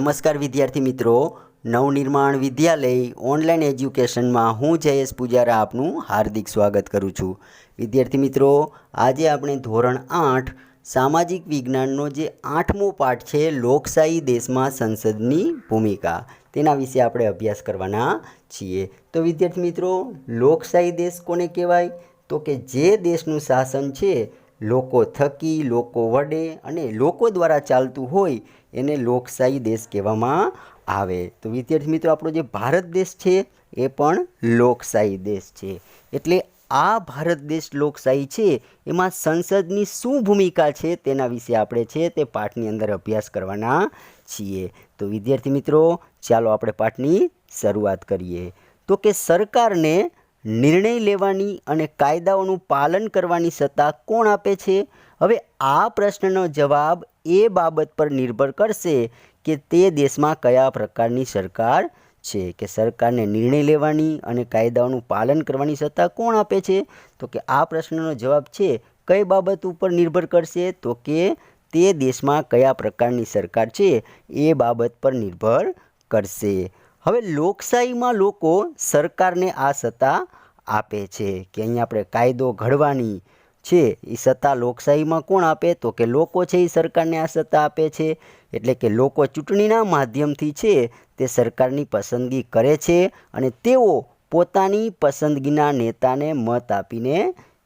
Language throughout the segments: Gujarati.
નમસ્કાર વિદ્યાર્થી મિત્રો, નવનિર્માણ વિદ્યાલય ઓનલાઈન એજ્યુકેશનમાં હું જયેશ પૂજારા આપનું હાર્દિક સ્વાગત કરું છું। વિદ્યાર્થી મિત્રો, આજે આપણે ધોરણ 8 સામાજિક વિજ્ઞાનનો જે 8મો પાઠ છે લોકશાહી દેશમાં સંસદની ભૂમિકા, તેના વિશે આપણે અભ્યાસ કરવાના છીએ। તો વિદ્યાર્થી મિત્રો, લોકશાહી દેશ કોને કહેવાય? તો કે જે દેશનું શાસન છે લોકો થકી, લોકો વડે અને લોકો દ્વારા ચાલતું હોય એને લોકશાહી દેશ કહેવામાં આવે। તો વિદ્યાર્થી મિત્રો, આપણો જે ભારત દેશ છે એ પણ લોકશાહી દેશ છે। એટલે આ ભારત દેશ લોકશાહી છે એમાં સંસદની શું ભૂમિકા છે તેના વિશે આપણે છે તે પાઠની અંદર અભ્યાસ કરવાના છીએ। તો વિદ્યાર્થી મિત્રો, ચાલો આપણે પાઠની શરૂઆત કરીએ। તો કે સરકારને નિર્ણય લેવાની અને કાયદાઓનું પાલન કરવાની સત્તા કોણ આપે છે? હવે આ પ્રશ્નનો જવાબ એ બાબત પર નિર્ભર કરશે કે તે દેશમાં કયા પ્રકારની સરકાર છે। કે સરકારને નિર્ણય લેવાની અને કાયદાઓનું પાલન કરવાની સત્તા કોણ આપે છે? તો કે આ પ્રશ્નનો જવાબ છે કઈ બાબત ઉપર નિર્ભર કરશે? તો કે તે દેશમાં કયા પ્રકારની સરકાર છે એ બાબત પર નિર્ભર કરશે। હવે લોકશાહીમાં લોકો સરકારને આ સત્તા આપે છે કે અહીંયા આપણે કાયદો ઘડવાની છે એ સત્તા લોકશાહીમાં કોણ આપે? તો કે લોકો છે એ સરકારને આ સત્તા આપે છે। એટલે કે લોકો ચૂંટણીના માધ્યમથી છે તે સરકારની પસંદગી કરે છે અને તેઓ પોતાની પસંદગીના નેતાને મત આપીને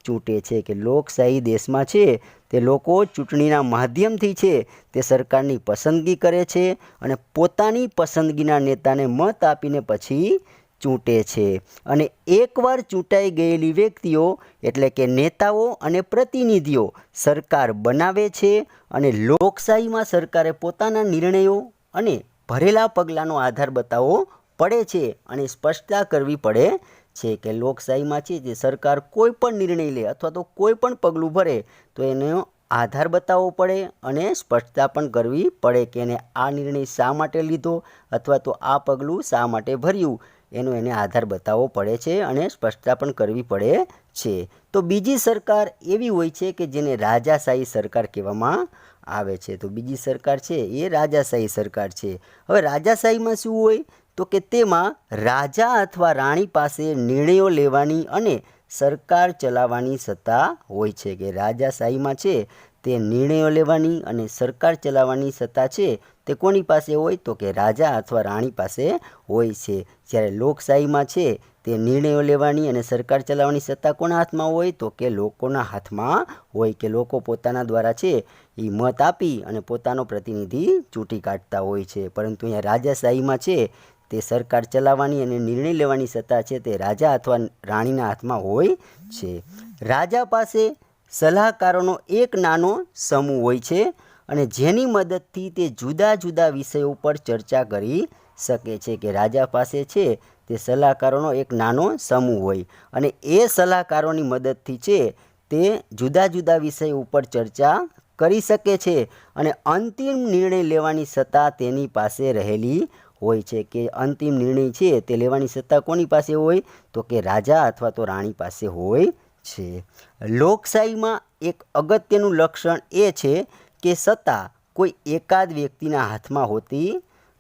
ચૂંટે છે। કે લોકશાહી દેશમાં છે તે લોકો ચૂંટણીના માધ્યમથી છે તે સરકારની પસંદગી કરે છે અને પોતાની પસંદગીના નેતાને મત આપીને પછી ચૂંટે છે। અને એકવાર ચૂંટાઈ ગયેલી વ્યક્તિઓ એટલે કે નેતાઓ અને પ્રતિનિધિઓ સરકાર બનાવે છે અને લોકશાહીમાં સરકારે પોતાના નિર્ણયો અને ભરેલા પગલાંનો આધાર બતાવવો પડે છે અને સ્પષ્ટતા કરવી પડે છે। કે લોકશાહીમાં છે જે સરકાર કોઈ પણ નિર્ણય લે અથવા તો કોઈ પણ પગલું ભરે તો એનો આધાર બતાવવો પડે અને સ્પષ્ટતા પણ કરવી પડે કે એને આ નિર્ણય શા માટે લીધો અથવા તો આ પગલું શા માટે ભર્યું એનો એને આધાર બતાવવો પડે છે અને સ્પષ્ટતા પણ કરવી પડે છે। તો બીજી સરકાર એવી હોય છે કે જેને રાજાશાહી સરકાર કહેવામાં આવે છે। તો બીજી સરકાર છે એ રાજાશાહી સરકાર છે। હવે રાજાશાહીમાં શું હોય? તો કે તેમાં રાજા અથવા રાણી પાસે નિર્ણયો લેવાની અને સરકાર ચલાવવાની સત્તા હોય છે। કે રાજાશાહીમાં છે તે નિર્ણયો લેવાની અને સરકાર ચલાવવાની સત્તા છે તે કોની પાસે હોય? તો કે રાજા અથવા રાણી પાસે હોય છે। જ્યારે લોકશાહીમાં છે તે નિર્ણયો લેવાની અને સરકાર ચલાવવાની સત્તા કોના હાથમાં હોય? તો કે લોકોના હાથમાં હોય। કે લોકો પોતાના દ્વારા છે એ મત આપી અને પોતાનો પ્રતિનિધિ ચૂંટી કાઢતા હોય છે। પરંતુ અહીંયા રાજાશાહીમાં છે તે સરકાર ચલાવવાની અને નિર્ણય લેવાની સત્તા છે તે રાજા અથવા રાણીના હાથમાં હોય છે। રાજા પાસે સલાહકારોનો એક નાનો સમૂહ હોય છે અને જેની મદદથી તે જુદા જુદા વિષયો પર ચર્ચા કરી શકે છે। કે રાજા પાસે છે તે સલાહકારોનો એક નાનો સમૂહ હોય અને એ સલાહકારોની મદદથી છે તે જુદા જુદા વિષયો ઉપર ચર્ચા કરી શકે છે અને અંતિમ નિર્ણય લેવાની સત્તા તેની પાસે રહેલી હોય છે। કે અંતિમ નિર્ણય છે તે લેવાની સત્તા કોની પાસે હોય? તો કે રાજા અથવા તો રાણી પાસે હોય છે। લોકશાહીમાં એક અગત્યનું લક્ષણ એ છે કે સત્તા કોઈ એકાદ વ્યક્તિના હાથમાં હોતી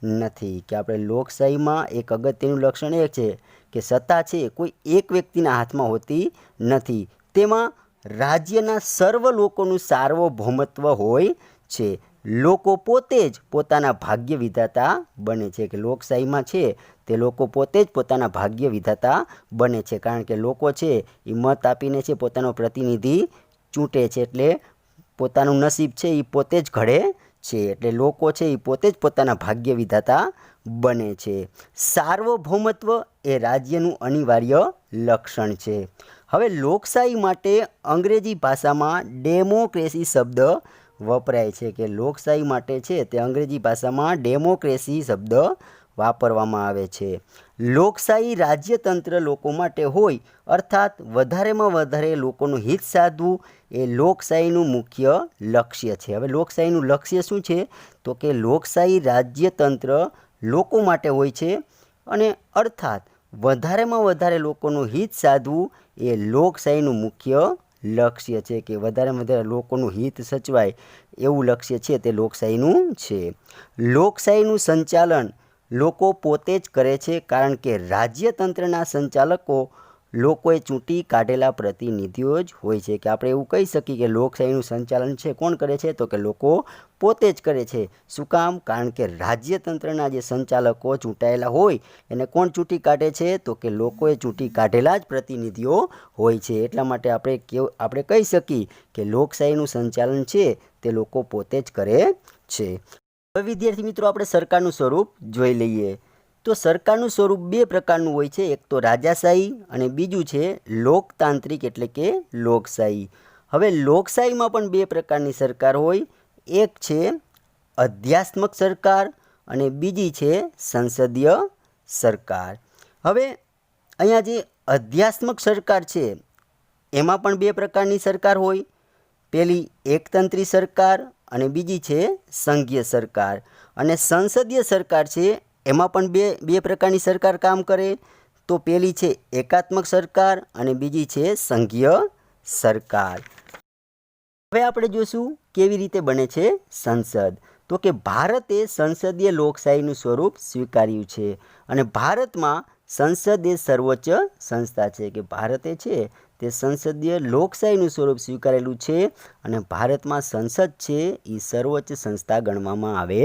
નથી। કે આપણે લોકશાહીમાં એક અગત્યનું લક્ષણ એ છે કે સત્તા છે કોઈ એક વ્યક્તિના હાથમાં હોતી નથી। તેમાં રાજ્યના સર્વ લોકોનું સાર્વભૌમત્વ હોય છે। લોકો પોતે જ પોતાના ભાગ્ય વિધાતા બને છે। કે લોકશાહીમાં છે તે લોકો પોતે જ પોતાના ભાગ્ય વિધાતા બને છે, કારણ કે લોકો છે એ મત આપીને છે પોતાનો પ્રતિનિધિ ચૂંટે છે એટલે પોતાનું નસીબ છે એ પોતે જ ઘડે છે। એટલે લોકો છે એ પોતે જ પોતાના ભાગ્ય વિધાતા બને છે। સાર્વભૌમત્વ એ રાજ્યનું અનિવાર્ય લક્ષણ છે। હવે લોકશાહી માટે અંગ્રેજી ભાષામાં ડેમોક્રેસી શબ્દ વપરાય છે। કે લોકશાહી માટે છે તે અંગ્રેજી ભાષામાં ડેમોક્રેસી શબ્દ વાપરવામાં આવે છે। લોકશાહી રાજ્યતંત્ર લોકો માટે હોય અર્થાત વધારેમાં વધારે લોકોનું હિત સાધવું એ લોકશાહીનું મુખ્ય લક્ષ્ય છે। હવે લોકશાહીનું લક્ષ્ય શું છે? તો કે લોકશાહી રાજ્યતંત્ર લોકો માટે હોય છે અને અર્થાત વધારેમાં વધારે લોકોનું હિત સાધવું એ લોકશાહીનું મુખ્ય લક્ષ્ય છે કે વધારેમાં વધારે લોકોનું હિત સચવાય એવું લક્ષ્ય છે તે લોકશાહીનું છે. લોકશાહીનું સંચાલન લોકો પોતે જ કરે છે, કારણ કે રાજ્યતંત્રના સંચાલકો લોકોએ ચૂંટી કાઢેલા પ્રતિનિધિઓ જ હોય છે. કે આપણે એવું કહી શકીએ કે લોકશાહીનું સંચાલન છે કોણ કરે છે, તો કે લોકો પોતે જ કરે છે. શું કામ? કારણ કે રાજ્યતંત્રના જે સંચાલકો ચૂંટાયેલા હોય એને કોણ ચૂંટી કાઢે છે, તો કે લોકોએ ચૂંટી કાઢેલા જ પ્રતિનિધિઓ હોય છે. એટલા માટે આપણે કહી શકીએ કે લોકશાહીનું સંચાલન છે તે લોકો પોતે જ કરે છે. હવે વિદ્યાર્થી મિત્રો, આપણે સરકારનું સ્વરૂપ જોઈ લઈએ. તો સરકારનું સ્વરૂપ બે પ્રકારનું હોય છે, એક તો રાજાશાહી અને બીજું છે લોકતાંત્રિક એટલે કે લોકશાહી. હવે લોકશાહીમાં પણ બે પ્રકારની સરકાર હોય, એક છે અધ્યાત્મક સરકાર અને બીજી છે સંસદીય સરકાર. હવે અહીંયા જે અધ્યાત્મક સરકાર છે એમાં પણ બે પ્રકારની સરકાર હોય, પહેલી એકતંત્રી સરકાર અને બીજી છે સંઘીય સરકાર. અને સંસદીય સરકાર છે એમાં પણ બે પ્રકારની સરકાર કામ કરે, તો પહેલી છે એકાત્મક સરકાર અને બીજી છે સંઘીય સરકાર. હવે આપણે જોશું કેવી રીતે બને છે સંસદ. તો કે ભારતે સંસદીય લોકશાહીનું સ્વરૂપ સ્વીકાર્યું છે અને ભારતમાં સંસદ એ સર્વોચ્ચ સંસ્થા છે. કે ભારતે છે તે સંસદીય લોકશાહીનું સ્વરૂપ સ્વીકારેલું છે અને ભારતમાં સંસદ છે એ સર્વોચ્ચ સંસ્થા ગણવામાં આવે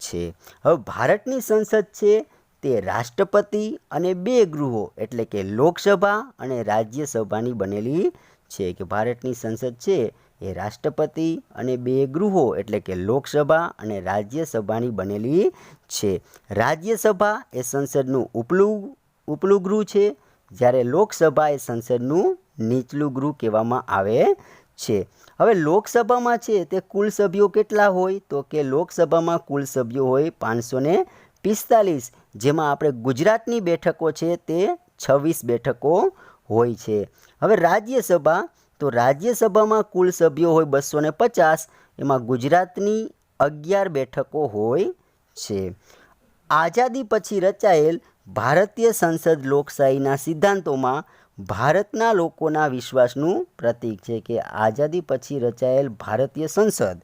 છે. હવે ભારતની સંસદ છે તે રાષ્ટ્રપતિ અને બે ગૃહો એટલે કે લોકસભા અને રાજ્યસભાની બનેલી છે. કે ભારતની સંસદ છે એ રાષ્ટ્રપતિ અને બે ગૃહો એટલે કે લોકસભા અને રાજ્યસભાની બનેલી છે. રાજ્યસભા એ સંસદનું ઉપલું ગૃહ છે, જ્યારે લોકસભા એ સંસદનું નીચલું ગૃહ કહેવામાં આવે છે. હવે લોકસભામાં છે તે કુલ સભ્યો કેટલા હોય, તો કે લોકસભામાં કુલ સભ્યો હોય 545, જેમાં આપણે ગુજરાતની બેઠકો છે તે 26 બેઠકો હોય છે. હવે રાજ્યસભા, તો રાજ્યસભામાં કુલ સભ્યો હોય 250, એમાં ગુજરાતની 11 બેઠકો હોય છે. આઝાદી પછી રચાયેલ ભારતીય સંસદ લોકશાહીના સિદ્ધાંતોમાં ભારતના લોકોના વિશ્વાસનું પ્રતીક છે. કે આઝાદી પછી રચાયેલ ભારતીય સંસદ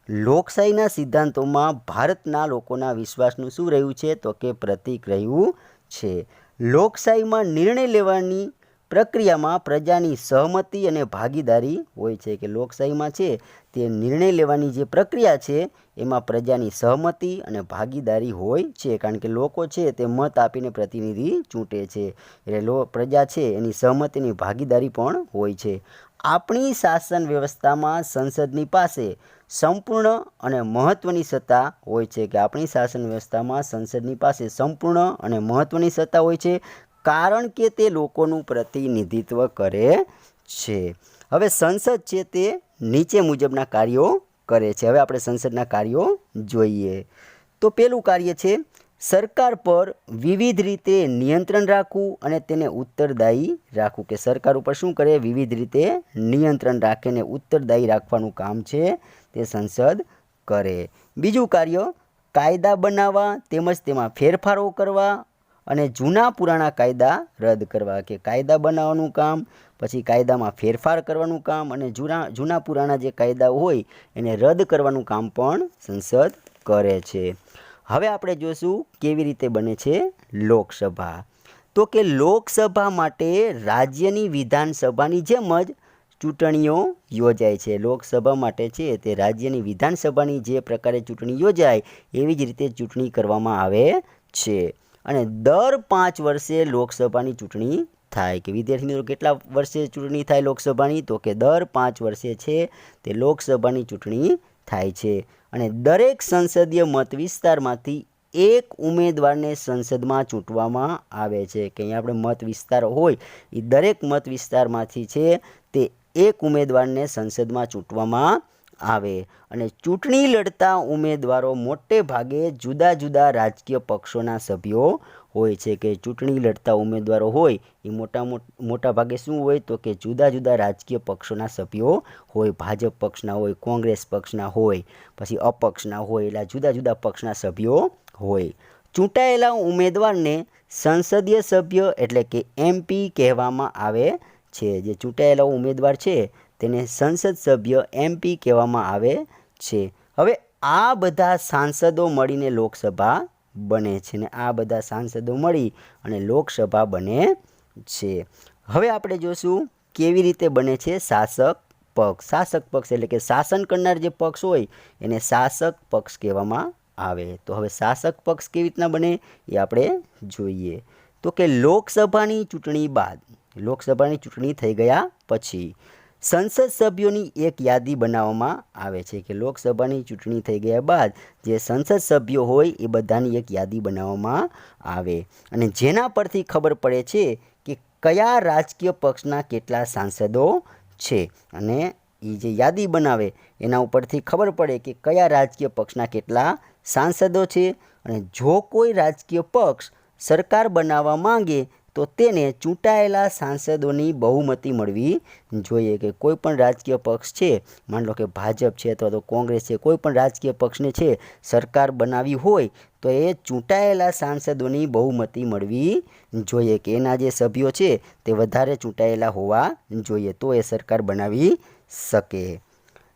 લોકશાહીના સિદ્ધાંતોમાં ભારતના લોકોના વિશ્વાસનું શું રહ્યું છે, તો કે પ્રતીક રહ્યું છે. લોકશાહીમાં નિર્ણય લેવાની પ્રક્રિયામાં પ્રજાની સહમતિ અને ભાગીદારી હોય છે. કે લોકશાહીમાં છે તે નિર્ણય લેવાની જે પ્રક્રિયા છે એમાં પ્રજાની સહમતિ અને ભાગીદારી હોય છે, કારણ કે લોકો છે તે મત આપીને પ્રતિનિધિ ચૂંટે છે, એટલે પ્રજા છે એની સહમતિ અને ભાગીદારી પણ હોય છે. આપણી શાસન વ્યવસ્થામાં સંસદની પાસે સંપૂર્ણ અને મહત્ત્વની સત્તા હોય છે. કે આપણી શાસન વ્યવસ્થામાં સંસદની પાસે સંપૂર્ણ અને મહત્ત્વની સત્તા હોય છે, કારણ કે તે લોકોનું પ્રતિનિધિત્વ કરે છે. હવે સંસદ છે તે નીચે મુજબના કાર્યો કરે છે. હવે આપણે સંસદના કાર્યો જોઈએ. તો પહેલું કાર્ય છે સરકાર પર વિવિધ રીતે નિયંત્રણ રાખવું અને તેને ઉત્તરદાયી રાખવું. કે સરકાર ઉપર શું કરે, વિવિધ રીતે નિયંત્રણ રાખે ને ઉત્તરદાયી રાખવાનું કામ છે તે સંસદ કરે. બીજું કાર્ય કાયદા બનાવવા તેમજ તેમાં ફેરફારો કરવા અને જૂના પુરાણા કાયદા રદ કરવા. કે કાયદા બનાવવાનું કામ, પછી કાયદામાં ફેરફાર કરવાનું કામ અને જૂના પુરાણા જે કાયદા હોય એને રદ કરવાનું કામ પણ સંસદ કરે છે. હવે આપણે જોઈશું કેવી રીતે બને છે લોકસભા. તો કે લોકસભા માટે રાજ્યની વિધાનસભાની જેમ જ ચૂંટણીઓ યોજાય છે. લોકસભા માટે છે તે રાજ્યની વિધાનસભાની જે પ્રકારે ચૂંટણી યોજાય એવી જ રીતે ચૂંટણી કરવામાં આવે છે. અને દર 5 વર્ષે લોકસભાની ચૂંટણી થાય. કે વિદ્યાર્થી મિત્રો, કેટલા વર્ષે ચૂંટણી થાય લોકસભાની, તો કે દર 5 વર્ષે છે તે લોકસભાની ચૂંટણી થાય છે. અને દરેક સંસદીય મત વિસ્તારમાંથી એક ઉમેદવારને સંસદમાં ચૂંટવામાં આવે છે. કે અહીંયા આપણે મત વિસ્તાર હોય એ દરેક મત વિસ્તારમાંથી છે તે એક ઉમેદવારને સંસદમાં ચૂંટવામાં આવે. અને ચૂંટણી લડતા ઉમેદવારો મોટે ભાગે જુદા જુદા રાજકીય પક્ષોના સભ્યો હોય છે. કે ચૂંટણી લડતા ઉમેદવારો હોય એ મોટા ભાગે શું હોય, તો કે જુદા જુદા રાજકીય પક્ષોના સભ્યો હોય. ભાજપ પક્ષના હોય, કોંગ્રેસ પક્ષના હોય, પછી અપક્ષના હોય, એટલે જુદા જુદા પક્ષના સભ્યો હોય. ચૂંટાયેલા ઉમેદવારને સંસદીય સભ્ય એટલે કે MP કહેવામાં આવે છે. જે ચૂંટાયેલા ઉમેદવાર છે તેને સંસદ સભ્ય MP કહેવામાં આવે છે। હવે આ બધા સાંસદો મળીને લોકસભા બને છે ને આ બધા સાંસદો મળી અને લોકસભા બને છે। હવે આપણે જોશું કેવી રીતે બને છે શાસક પક્ષ। શાસક પક્ષ એટલે કે શાસન કરનાર જે પક્ષ હોય એને શાસક પક્ષ કહેવામાં આવે। તો હવે શાસક પક્ષ કેવી રીતના બને એ આપણે જોઈએ। તો કે લોકસભાની ચૂંટણી બાદ, લોકસભાની ચૂંટણી થઈ ગયા પછી સંસદ સભ્યોની એક યાદી બનાવવામાં આવે છે કે લોકસભાની ચૂંટણી થઈ ગયા બાદ જે સંસદ સભ્યો હોય એ બધાની એક યાદી બનાવવામાં આવે અને જેના પરથી ખબર પડે છે કે કયા રાજકીય પક્ષના કેટલા સાંસદો છે અને એ જે યાદી બનાવે એના ઉપરથી ખબર પડે કે કયા રાજકીય પક્ષના કેટલા સાંસદો છે અને જો કોઈ રાજકીય પક્ષ સરકાર બનાવવા માંગે તો તેને ચૂંટાયેલા સાંસદોની બહુમતી મળવી જોઈએ। કે કોઈ પણ રાજકીય પક્ષ છે, માની લો કે ભાજપ છે અથવા તો કોંગ્રેસ છે, કોઈ પણ રાજકીય પક્ષને છે સરકાર બનાવવી હોય તો એ ચૂંટાયેલા સાંસદોની બહુમતી મળવી જોઈએ કે એના જે સભ્યો છે તે વધારે ચૂંટાયેલા હોવા જોઈએ તો એ સરકાર બનાવી શકે।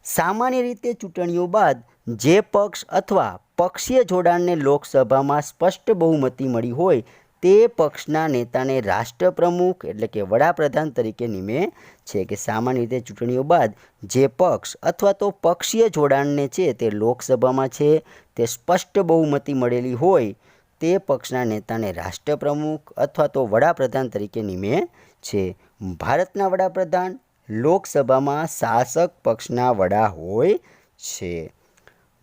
સામાન્ય રીતે ચૂંટણીઓ બાદ જે પક્ષ અથવા પક્ષીય જોડાણને લોકસભામાં સ્પષ્ટ બહુમતી મળી હોય તે પક્ષના નેતાને રાષ્ટ્રપ્રમુખ એટલે કે વડાપ્રધાન તરીકે નિમે છે। કે સામાન્ય રીતે ચૂંટણીઓ બાદ જે પક્ષ અથવા તો પક્ષીય જોડાણને છે તે લોકસભામાં છે તે સ્પષ્ટ બહુમતી મળેલી હોય તે પક્ષના નેતાને રાષ્ટ્રપ્રમુખ અથવા તો વડાપ્રધાન તરીકે નિમે છે। ભારતના વડાપ્રધાન લોકસભામાં શાસક પક્ષના વડા હોય છે।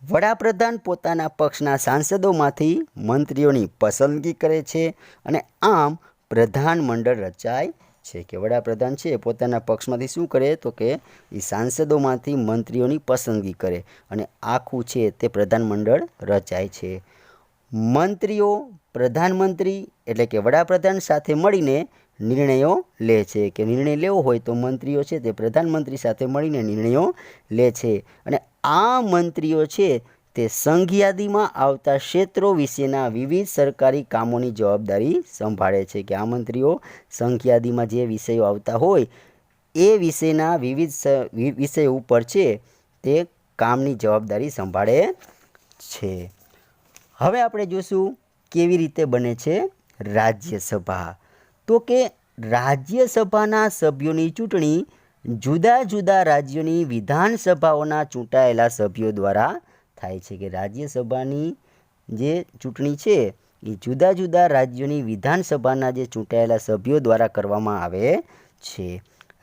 વડાપ્રધાન પોતાના પક્ષના સાંસદોમાંથી મંત્રીઓની પસંદગી કરે છે અને આમ પ્રધાનમંડળ રચાય છે। કે વડાપ્રધાન છે પોતાના પક્ષમાંથી શું કરે તો કે એ સાંસદોમાંથી મંત્રીઓની પસંદગી કરે અને આખું છે તે પ્રધાનમંડળ રચાય છે। મંત્રીઓ પ્રધાનમંત્રી એટલે કે વડાપ્રધાન સાથે મળીને નિર્ણયો લે છે કે નિર્ણય લેવો હોય તો મંત્રીઓ છે તે પ્રધાનમંત્રી સાથે મળીને નિર્ણયો લે છે અને આ મંત્રીઓ છે તે સંઘ યાદીમાં આવતા ક્ષેત્રો વિશેના વિવિધ સરકારી કામોની જવાબદારી સંભાળે છે। કે આ મંત્રીઓ સંઘ યાદીમાં જે વિષયો આવતા હોય એ વિષયના વિવિધ વિષયો ઉપર છે તે કામની જવાબદારી સંભાળે છે। હવે આપણે જોશું કેવી રીતે બને છે રાજ્યસભા। તો કે રાજ્યસભાના સભ્યોની ચૂંટણી જુદા જુદા રાજ્યોની વિધાનસભાઓના ચૂંટાયેલા સભ્યો દ્વારા થાય છે। કે રાજ્યસભાની જે ચૂંટણી છે એ જુદા જુદા રાજ્યોની વિધાનસભાના જે ચૂંટાયેલા સભ્યો દ્વારા કરવામાં આવે છે।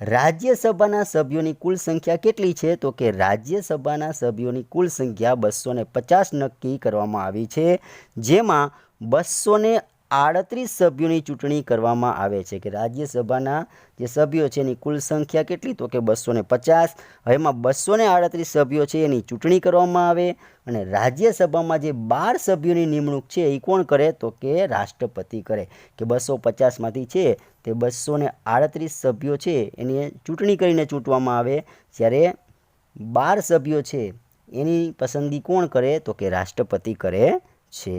રાજ્યસભાના સભ્યોની કુલ સંખ્યા કેટલી છે તો કે રાજ્યસભાના સભ્યોની કુલ સંખ્યા 250 નક્કી કરવામાં આવી છે જેમાં 238 સભ્યોની ચૂંટણી કરવામાં આવે છે। કે રાજ્યસભાના જે સભ્યો છે એની કુલ સંખ્યા કેટલી તો કે 250। હવે એમાં 238 સભ્યો છે એની ચૂંટણી કરવામાં આવે અને રાજ્યસભામાં જે 12 સભ્યોની નિમણૂક છે એ કોણ કરે તો કે રાષ્ટ્રપતિ કરે। કે 250માંથી છે તે 238 સભ્યો છે એની ચૂંટણી કરીને ચૂંટવામાં આવે જ્યારે 12 સભ્યો છે એની પસંદગી કોણ કરે તો કે રાષ્ટ્રપતિ કરે છે।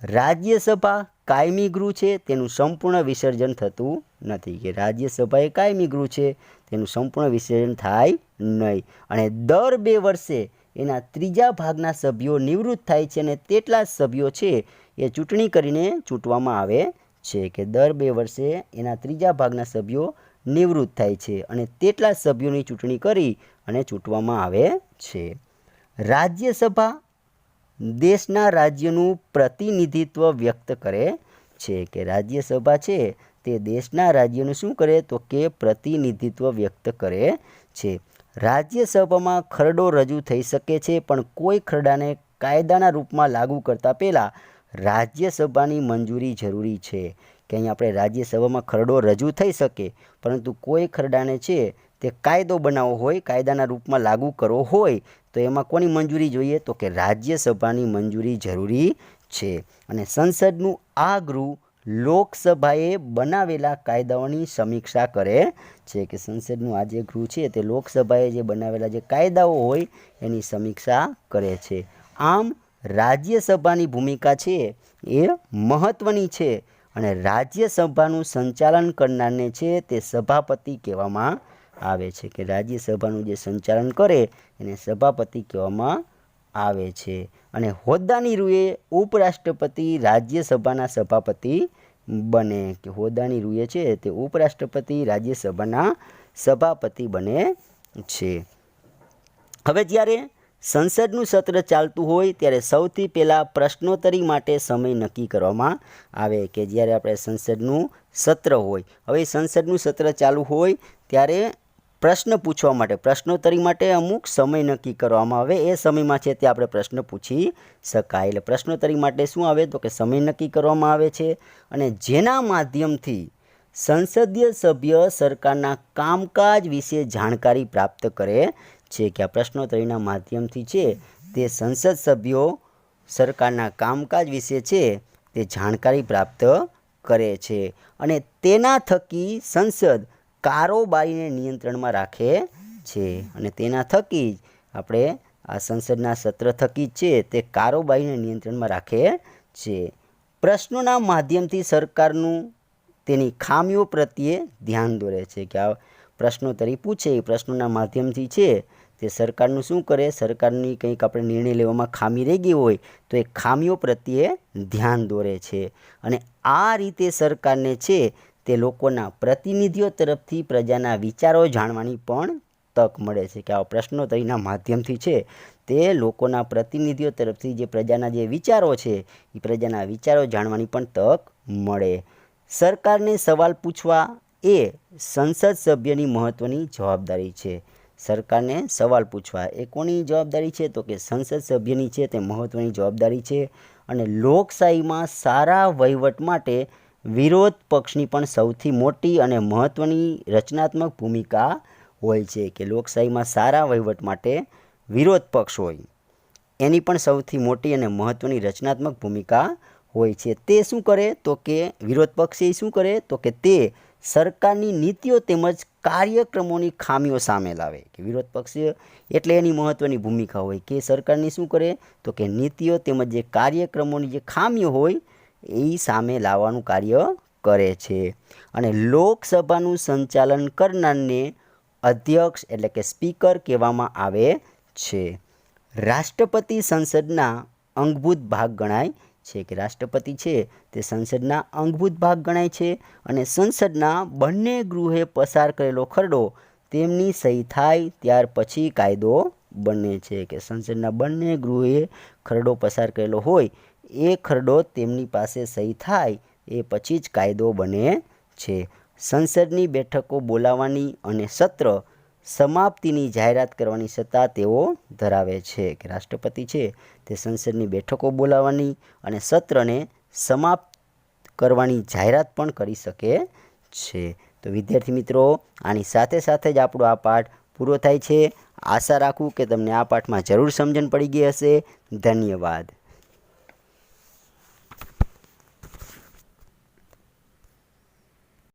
રાજ્યસભા કાયમી ગૃહ છે તેનું સંપૂર્ણ વિસર્જન થતું નથી। કે રાજ્યસભા એ કાયમી ગૃહ છે તેનું સંપૂર્ણ વિસર્જન થાય નહીં અને દર 2 વર્ષે એના ત્રીજા ભાગના સભ્યો નિવૃત્ત થાય છે અને તેટલા જ સભ્યો છે એ ચૂંટણી કરીને ચૂંટવામાં આવે છે। કે દર 2 વર્ષે એના ત્રીજા ભાગના સભ્યો નિવૃત્ત થાય છે અને તેટલા જ સભ્યોની ચૂંટણી કરી અને ચૂંટવામાં આવે છે। રાજ્યસભા દેશના રાજ્યનું પ્રતિનિધિત્વ વ્યક્ત કરે છે। કે રાજ્યસભા છે તે દેશના રાજ્યનું શું કરે તો કે પ્રતિનિધિત્વ વ્યક્ત કરે છે। રાજ્યસભામાં ખરડો રજૂ થઈ શકે છે પણ કોઈ ખરડાને કાયદાના રૂપમાં લાગુ કરતા પહેલાં રાજ્યસભાની મંજૂરી જરૂરી છે। કે અહીં આપણે રાજ્યસભામાં ખરડો રજૂ થઈ શકે પરંતુ કોઈ ખરડાને છે તે કાયદો બનાવવો હોય, કાયદાના રૂપમાં લાગુ કરવો હોય તો એમાં કોની મંજૂરી જોઈએ તો કે રાજ્યસભાની મંજૂરી જરૂરી છે। અને સંસદનું આ ગૃહ લોકસભાએ બનાવેલા કાયદાઓની સમીક્ષા કરે છે। કે સંસદનું આ જે ગૃહ છે તે લોકસભાએ જે બનાવેલા જે કાયદાઓ હોય એની સમીક્ષા કરે છે। આમ રાજ્યસભાની ભૂમિકા છે એ મહત્ત્વની છે અને રાજ્યસભાનું સંચાલન કરનારને છે તે સભાપતિ કહેવામાં આવે છે કે રાજ્યસભાનું જે સંચાલન કરે એને સભાપતિ કહેવામાં આવે છે અને હોદ્દાની રૂએ ઉપરાષ્ટ્રપતિ રાજ્યસભાના સભાપતિ બને કે હોદ્દાની રૂએ છે તે ઉપરાષ્ટ્રપતિ રાજ્યસભાના સભાપતિ બને છે। હવે જ્યારે સંસદનું સત્ર ચાલતું હોય ત્યારે સૌથી પહેલાં પ્રશ્નોત્તરી માટે સમય નક્કી કરવામાં આવે કે જ્યારે આપણે સંસદનું સત્ર હોય, હવે સંસદનું સત્ર ચાલુ હોય ત્યારે પ્રશ્ન પૂછવા માટે પ્રશ્નોત્તરી માટે અમુક સમય નક્કી કરવામાં આવે, એ સમયમાં છે તે આપણે પ્રશ્ન પૂછી શકાય। એટલે પ્રશ્નોત્તરી માટે શું આવે તો કે સમય નક્કી કરવામાં આવે છે અને જેના માધ્યમથી સંસદીય સભ્ય સરકારના કામકાજ વિશે જાણકારી પ્રાપ્ત કરે છે કે આ પ્રશ્નોત્તરીના માધ્યમથી છે તે સંસદ સભ્યો સરકારના કામકાજ વિશે છે તે જાણકારી પ્રાપ્ત કરે છે અને તેના થકી સંસદ કારોબારીને નિયંત્રણમાં રાખે છે અને તેના થકી જ આપણે આ સંસદના સત્ર થકી જ છે તે કારોબારીને નિયંત્રણમાં રાખે છે। પ્રશ્નોના માધ્યમથી સરકારનું તેની ખામીઓ પ્રત્યે ધ્યાન દોરે છે કે આ પ્રશ્નોત્તરી પૂછે એ પ્રશ્નોના માધ્યમથી છે તે સરકારનું શું કરે, સરકારની કંઈક આપણે નિર્ણય લેવામાં ખામી રહી ગઈ હોય તો એ ખામીઓ પ્રત્યે ધ્યાન દોરે છે અને આ રીતે સરકારને છે તે લોકોના પ્રતિનિધિઓ તરફથી પ્રજાના વિચારો જાણવાની પણ તક મળે છે કે આ પ્રશ્નોત્તરીના માધ્યમથી છે તે લોકોના પ્રતિનિધિઓ તરફથી જે પ્રજાના જે વિચારો છે એ પ્રજાના વિચારો જાણવાની પણ તક મળે। સરકારને સવાલ પૂછવા એ સંસદ સભ્યની મહત્ત્વની જવાબદારી છે। સરકારને સવાલ પૂછવા એ કોની જવાબદારી છે તો કે સંસદ સભ્યની છે તે મહત્ત્વની જવાબદારી છે અને લોકશાહીમાં સારા વહીવટ માટે વિરોધ પક્ષની પણ સૌથી મોટી અને મહત્ત્વની રચનાત્મક ભૂમિકા હોય છે કે લોકશાહીમાં સારા વહીવટ માટે વિરોધ પક્ષ હોય એની પણ સૌથી મોટી અને મહત્ત્વની રચનાત્મક ભૂમિકા હોય છે। તે શું કરે તો કે વિરોધ પક્ષે શું કરે તો કે તે સરકારની નીતિઓ તેમજ કાર્યક્રમોની ખામીઓ સામે લાવે કે વિરોધ પક્ષ એટલે એની મહત્ત્વની ભૂમિકા હોય કે સરકારની શું કરે તો કે નીતિઓ તેમજ જે કાર્યક્રમોની જે ખામીઓ હોય એ સામે લાવવાનું કાર્ય કરે છે અને લોકસભાનું સંચાલન કરનારને અધ્યક્ષ એટલે કે સ્પીકર કહેવામાં આવે છે। રાષ્ટ્રપતિ સંસદના અંગભૂત ભાગ ગણાય છે કે રાષ્ટ્રપતિ છે તે સંસદના અંગભૂત ભાગ ગણાય છે અને સંસદના બંને ગૃહે પસાર કરેલો ખરડો તેમની સહી થાય ત્યાર પછી કાયદો બને છે કે સંસદના બંને ગૃહે ખરડો પસાર કરેલો હોય એ ખરડો તેમની પાસે સહી થાય એ પછી જ કાયદો બને છે। સંસદની બેઠકો બોલાવવાની અને સત્ર સમાપ્તિની જાહેરાત કરવાની સત્તા તેઓ ધરાવે છે કે રાષ્ટ્રપતિ છે તે સંસદની બેઠકો બોલાવવાની અને સત્રને સમાપ્ત કરવાની જાહેરાત પણ કરી શકે છે। તો વિદ્યાર્થી મિત્રો આની સાથે સાથે જ આપણો આ પાઠ પૂરો થાય છે। આશા રાખું કે તમને આ પાઠમાં જરૂર સમજણ પડી ગઈ હશે। ધન્યવાદ।